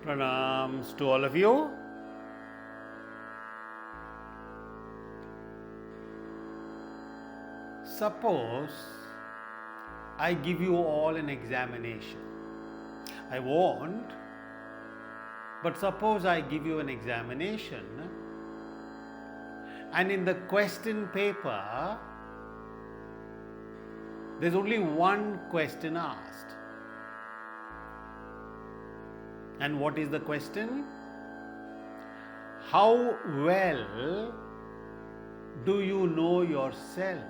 Pranams to all of you. Suppose I give you all an examination. I won't, but suppose I give you an examination and in the question paper there's only one question asked. And what is the question? How well do you know yourself?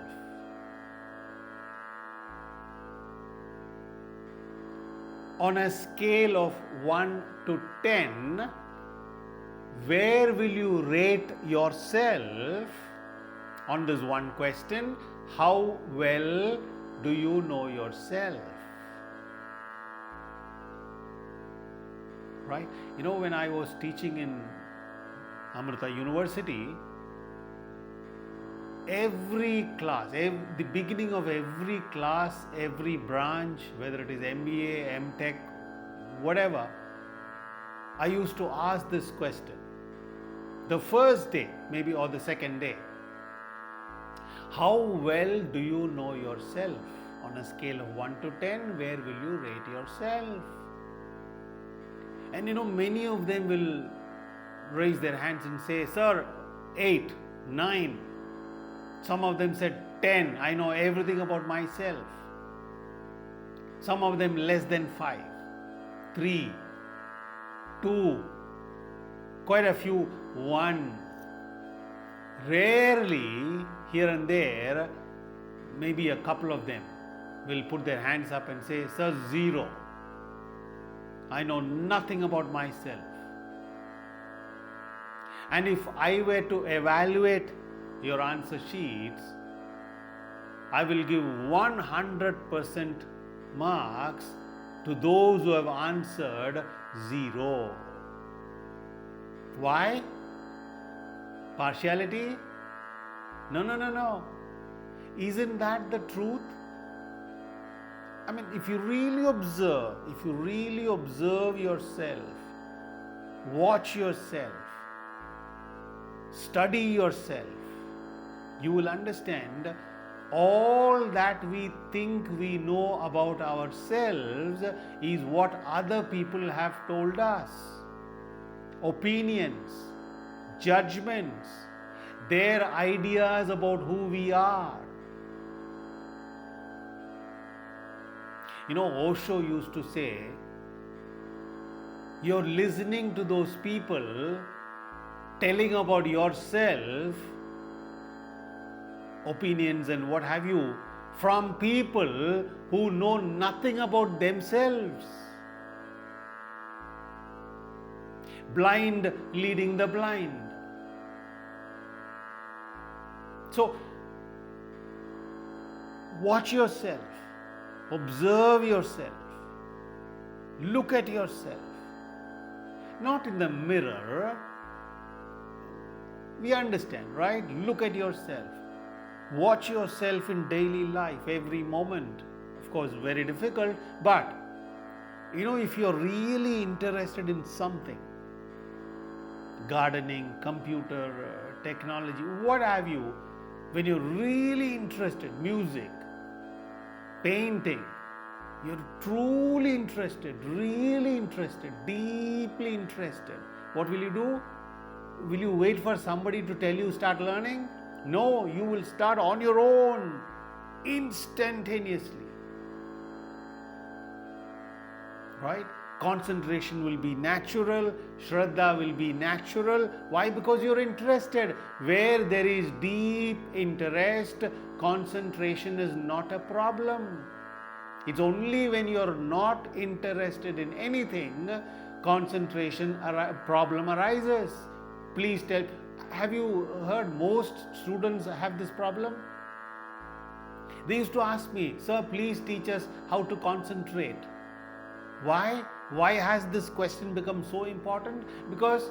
On a scale of 1 to 10, where will you rate yourself on this one question? How well do you know yourself? Right? You know, when I was teaching in Amrita University, every class, the beginning of every class, every branch, whether it is MBA, MTech, whatever, I used to ask this question. The first day, maybe, or the second day, how well do you know yourself? On a scale of 1 to 10, where will you rate yourself? And you know, many of them will raise their hands and say, Sir, 8, 9. Some of them said 10. I know everything about myself. Some of them less than 5, 3, 2, quite a few 1. Rarely, here and there, maybe a couple of them will put their hands up and say, Sir, 0. I know nothing about myself. And if I were to evaluate your answer sheets, I will give 100% marks to those who have answered 0. Why? Partiality? No. Isn't that the truth? I mean, if you really observe yourself, watch yourself, study yourself, you will understand all that we think we know about ourselves is what other people have told us. Opinions, judgments, their ideas about who we are. You know, Osho used to say, you're listening to those people telling about yourself, opinions and what have you, from people who know nothing about themselves. Blind leading the blind. So, watch yourself, observe yourself, look at yourself. Not in the mirror. We understand, right? Look at yourself. Watch yourself in daily life, every moment. Of course, very difficult, but you know, if you're really interested in something, gardening, computer, technology, what have you, when you're really interested, music, painting, you're truly interested, really interested, deeply interested, what will you do? Will you wait for somebody to tell you start learning? No, you will start on your own, instantaneously. Right? Concentration will be natural, Shraddha will be natural. Why? Because you're interested. Where there is deep interest, concentration is not a problem. It's only when you're not interested in anything, concentration problem arises. Please tell, have you heard most students have this problem? They used to ask me, Sir, please teach us how to concentrate. Why? Why has this question become so important? Because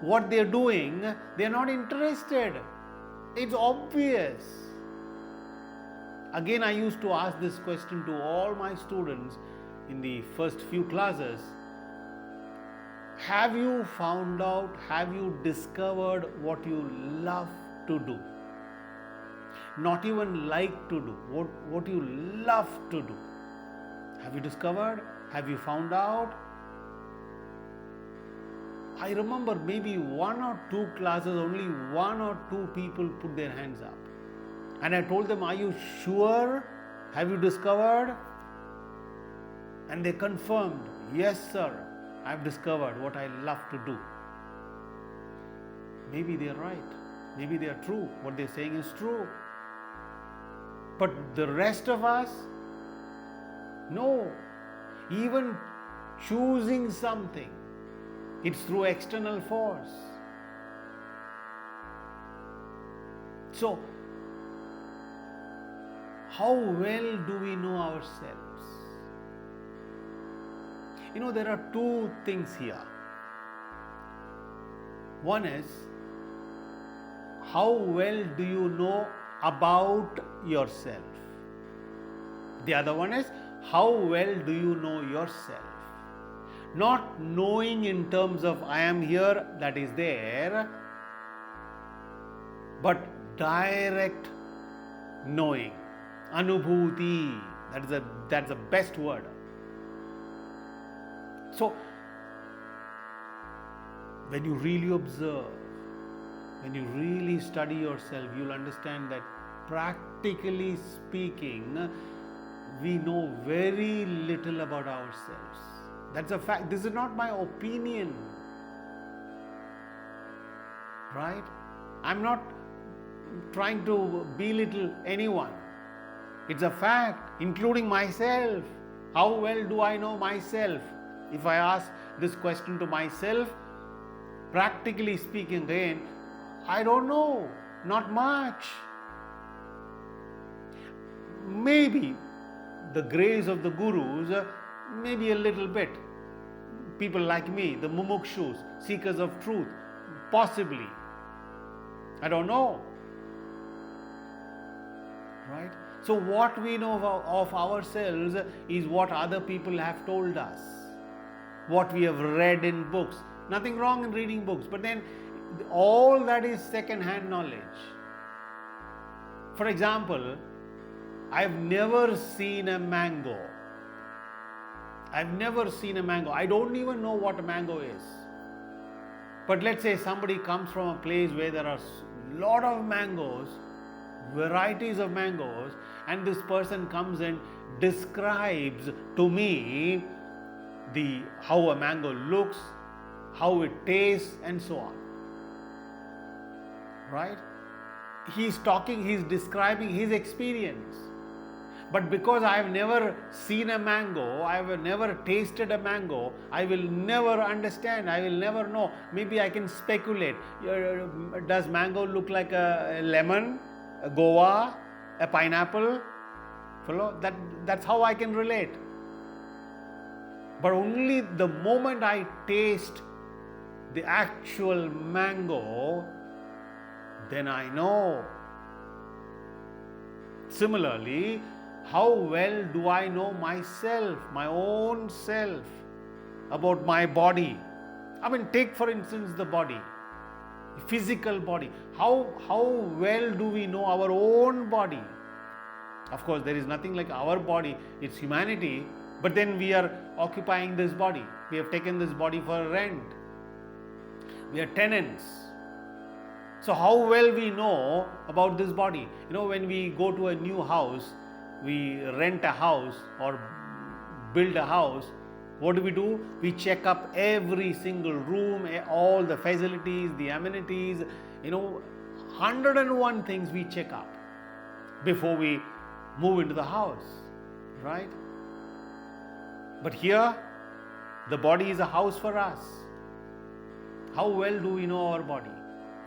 what they're doing, they're not interested. It's obvious. Again, I used to ask this question to all my students in the first few classes. Have you found out, have you discovered what you love to do? Not even like to do, what you love to do. Have you discovered? Have you found out? I remember maybe 1 or 2 classes, only 1 or 2 people put their hands up. And I told them, are you sure? Have you discovered? And they confirmed, yes sir, I've discovered what I love to do. Maybe they're right. Maybe they're true. What they're saying is true. But the rest of us, no. Even choosing something, it's through external force. So, how well do we know ourselves? There are 2 things here. One is, how well do you know about yourself? The other one is, how well do you know yourself? Not knowing in terms of I am here, that is there, but direct knowing. Anubhuti, that's the best word. So, when you really observe, when you really study yourself, you'll understand that practically speaking, we know very little about ourselves. That's a fact. This is not my opinion. Right? I'm not trying to belittle anyone. It's a fact, including myself. How well do I know myself? If I ask this question to myself, practically speaking again, I don't know, not much. Maybe the grace of the gurus, maybe a little bit. People like me, the mumukshus, seekers of truth, possibly. I don't know. Right? So what we know of ourselves is what other people have told us, what we have read in books. Nothing wrong in reading books, but then all that is second-hand knowledge. For example, I've never seen a mango. I've never seen a mango. I don't even know what a mango is. But let's say somebody comes from a place where there are a lot of mangoes, varieties of mangoes, and this person comes and describes to me how a mango looks, how it tastes, and so on. Right? He's describing his experience. But because I have never seen a mango, I have never tasted a mango, I will never understand, I will never know. Maybe I can speculate. Does mango look like a lemon, a guava, a pineapple? Follow? That's how I can relate. But only the moment I taste the actual mango, then I know. Similarly, how well do I know myself, my own self, about my body? I mean, take for instance the body, the physical body. How well do we know our own body? Of course, there is nothing like our body, it's humanity, but then we are occupying this body. We have taken this body for rent. We are tenants. So how well we know about this body? When we go to a new house, we rent a house or build a house, what do? We check up every single room, all the facilities, the amenities, 101 things we check up before we move into the house, right? But here, the body is a house for us. How well do we know our body?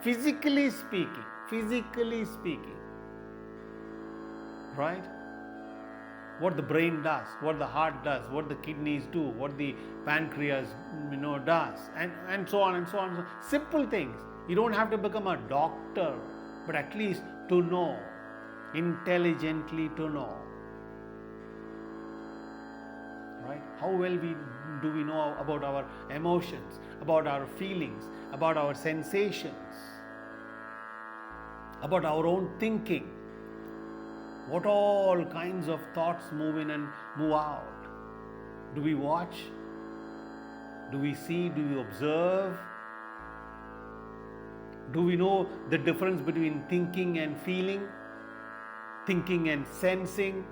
Physically speaking, right? What the brain does, what the heart does, what the kidneys do, what the pancreas does, and so on and so on. Simple things. You don't have to become a doctor, but at least to know, intelligently to know. Right? How well do we know about our emotions? about our feelings, about our sensations, about our own thinking. What all kinds of thoughts move in and move out? Do we watch? Do we see? Do we observe? Do we know the difference between thinking and feeling? Thinking and sensing?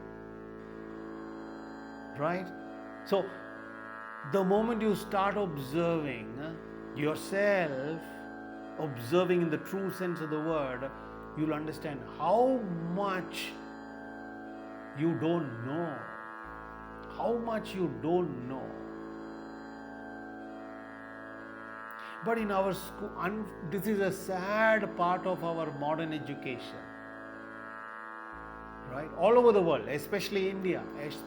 Right? So, the moment you start observing yourself, observing in the true sense of the word, you'll understand how much you don't know. How much you don't know. But in our school, this is a sad part of our modern education. Right? All over the world, especially India,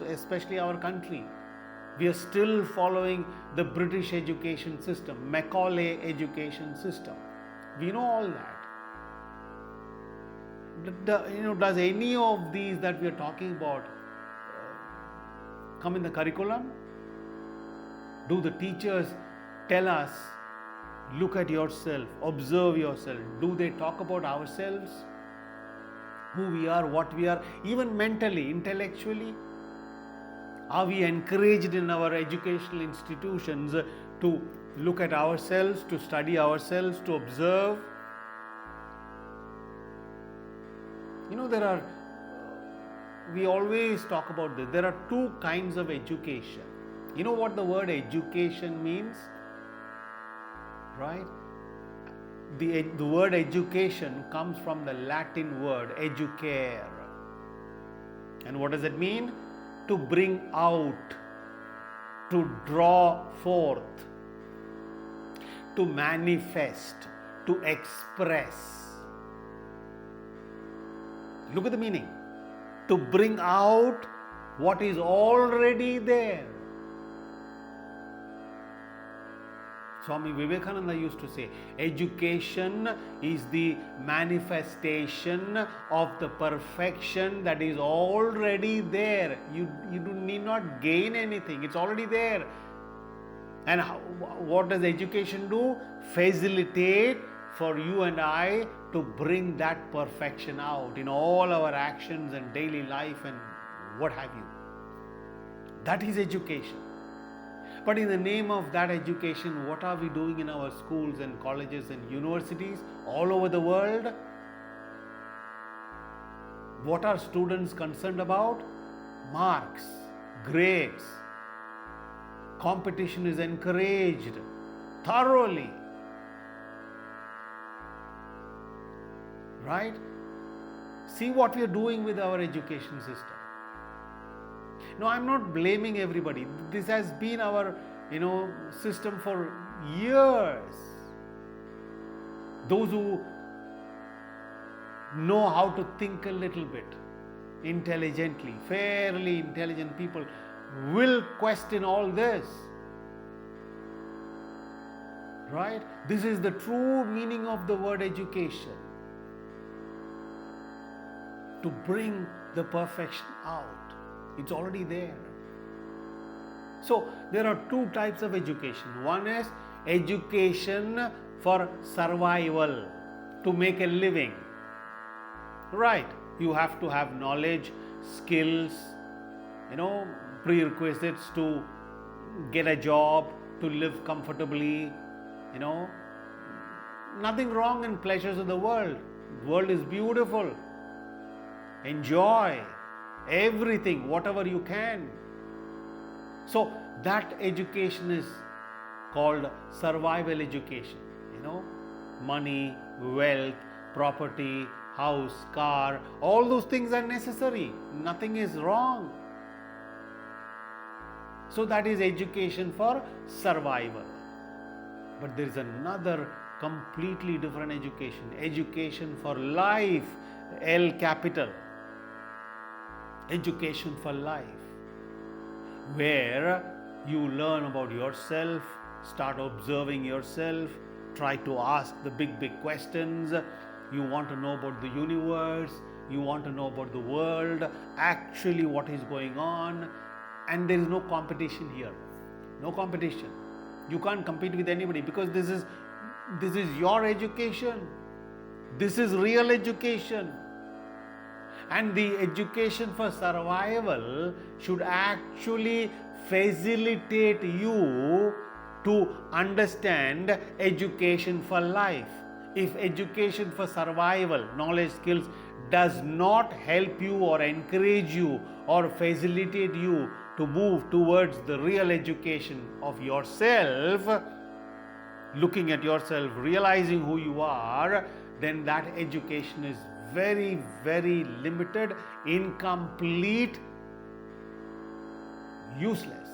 especially our country, we are still following the British education system, Macaulay education system. We know all that. Does any of these that we are talking about come in the curriculum? Do the teachers tell us, look at yourself, observe yourself? Do they talk about ourselves? Who we are, what we are, even mentally, intellectually? Are we encouraged in our educational institutions to look at ourselves, to study ourselves, to observe? We always talk about this. There are two kinds of education. You know what the word education means? Right? The word education comes from the Latin word educare. And what does it mean? To bring out, to draw forth, to manifest, to express. Look at the meaning. To bring out what is already there. Swami Vivekananda used to say, education is the manifestation of the perfection that is already there. You need not gain anything. It's already there. And what does education do? Facilitate for you and I to bring that perfection out in all our actions and daily life and what have you. That is education. But in the name of that education, what are we doing in our schools and colleges and universities all over the world? What are students concerned about? Marks, grades. Competition is encouraged thoroughly. Right? See what we are doing with our education system. No, I'm not blaming everybody. This has been our, system for years. Those who know how to think a little bit intelligently, fairly intelligent people will question all this. Right? This is the true meaning of the word education. To bring the perfection out. It's already there. So, there are two types of education. One is education for survival, to make a living. Right. You have to have knowledge, skills, prerequisites to get a job, to live comfortably, Nothing wrong in pleasures of the world. The world is beautiful. Enjoy everything, whatever you can. So that education is called survival education. Money, wealth, property, house, car, all those things are necessary. Nothing is wrong. So that is education for survival. But there is another completely different education. Education for life, L capital. Education for life, where you learn about yourself, start observing yourself, try to ask the big questions. You want to know about the universe, you want to know about the world, actually what is going on, and there is no competition here. No competition. You can't compete with anybody because this is your education. This is real education. And the education for survival should actually facilitate you to understand education for life. If education for survival, knowledge, skills does not help you or encourage you or facilitate you to move towards the real education of yourself, looking at yourself, realizing who you are, then that education is very, very limited, incomplete, useless.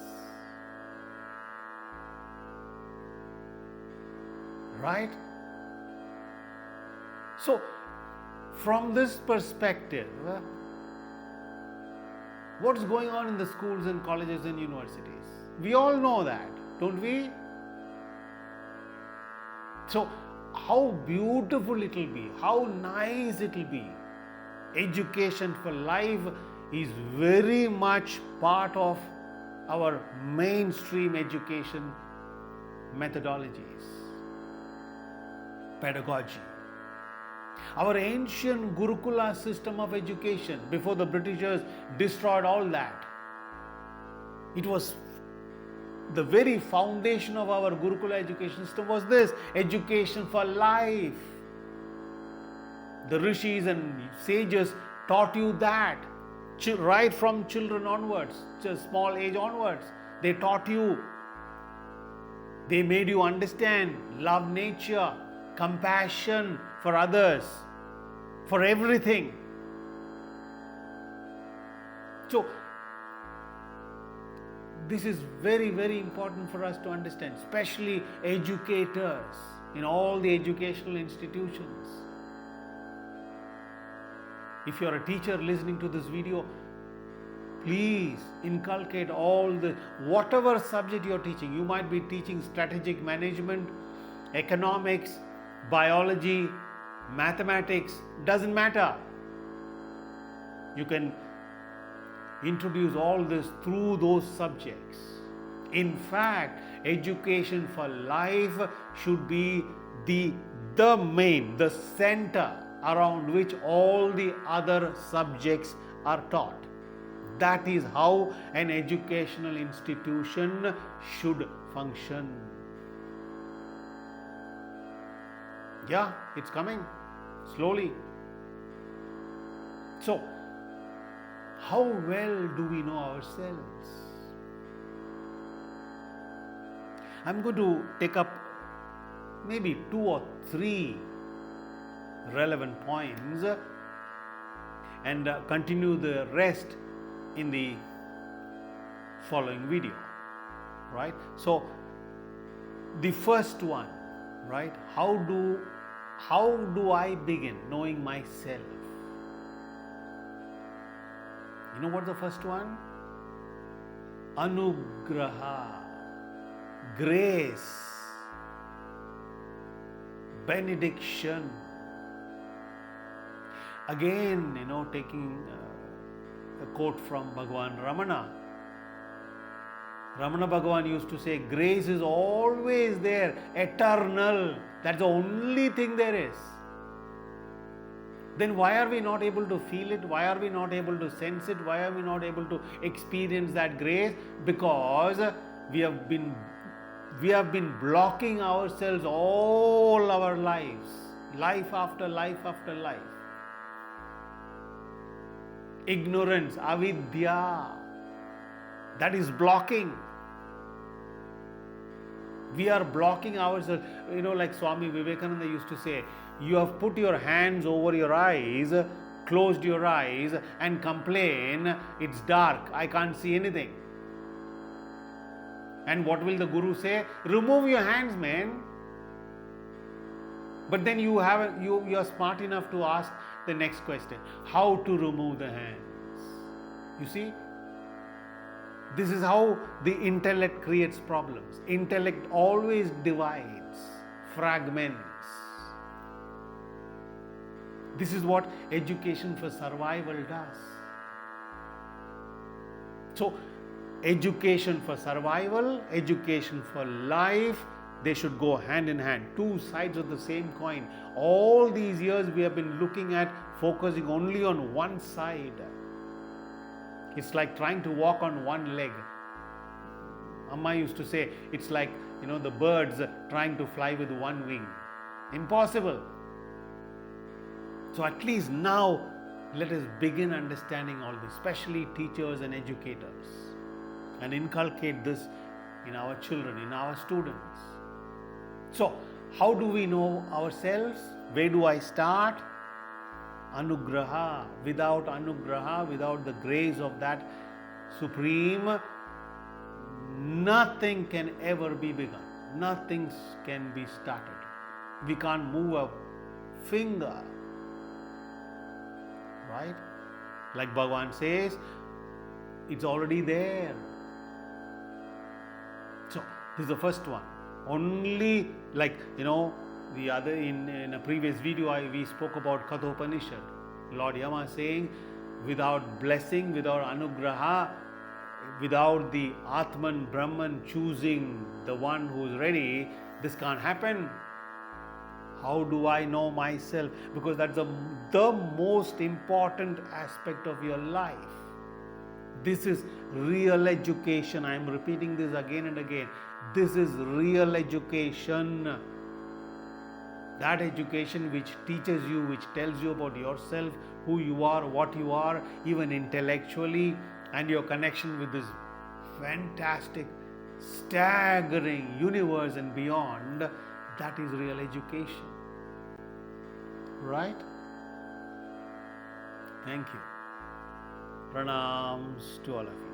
Right? So, from this perspective, what's going on in the schools and colleges and universities? We all know that, don't we? So, how beautiful it will be, how nice it will be. Education for life is very much part of our mainstream education methodologies, pedagogy. Our ancient Gurukula system of education, before the Britishers destroyed all that, it was the very foundation of our Gurukula education system was this, education for life. The rishis and sages taught you that, right from children onwards, just small age onwards. They taught you. They made you understand, love nature, compassion for others, for everything. So, this is very, very important for us to understand, especially educators in all the educational institutions. If you are a teacher listening to this video, please inculcate all the, whatever subject you are teaching. You might be teaching strategic management, economics, biology, mathematics, doesn't matter. You can introduce all this through those subjects. In fact, education for life should be the main, the center around which all the other subjects are taught. That is how an educational institution should function. Yeah, it's coming slowly. So, how well do we know ourselves? I'm going to take up maybe 2 or 3 relevant points and continue the rest in the following video. Right? So, the first one, right? How do I begin knowing myself? You know what's the first one? Anugraha, grace, benediction. Again, taking a quote from Bhagavan Ramana. Ramana Bhagavan used to say, grace is always there, eternal. That's the only thing there is. Then why are we not able to feel it? Why are we not able to sense it? Why are we not able to experience that grace? Because we have been blocking ourselves all our lives, life after life after life. Ignorance, avidya, that is blocking. We are blocking ourselves. Like Swami Vivekananda used to say, you have put your hands over your eyes, closed your eyes and complain, it's dark, I can't see anything. And what will the Guru say? Remove your hands, man. But then you are smart enough to ask the next question. How to remove the hands? You see? This is how the intellect creates problems. Intellect always divides, fragments. This is what education for survival does. So, education for survival, education for life, they should go hand in hand. Two sides of the same coin. All these years we have been looking at focusing only on one side. It's like trying to walk on one leg. Amma used to say, it's like, the birds trying to fly with one wing. Impossible. So at least now, let us begin understanding all this, especially teachers and educators, and inculcate this in our children, in our students. So, how do we know ourselves? Where do I start? Anugraha. Without Anugraha, without the grace of that Supreme, nothing can ever be begun. Nothing can be started. We can't move a finger. Right? Like Bhagavan says, it's already there. So, this is the first one. Only like, the other, in a previous video, we spoke about Kathopanishad. Lord Yama saying, without blessing, without Anugraha, without the Atman, Brahman choosing the one who is ready, this can't happen. How do I know myself? Because that's the most important aspect of your life. This is real education. I am repeating this again and again. This is real education. That education which teaches you, which tells you about yourself, who you are, what you are, even intellectually, and your connection with this fantastic, staggering universe and beyond. That is real education. Right? Thank you. Pranams to all of you.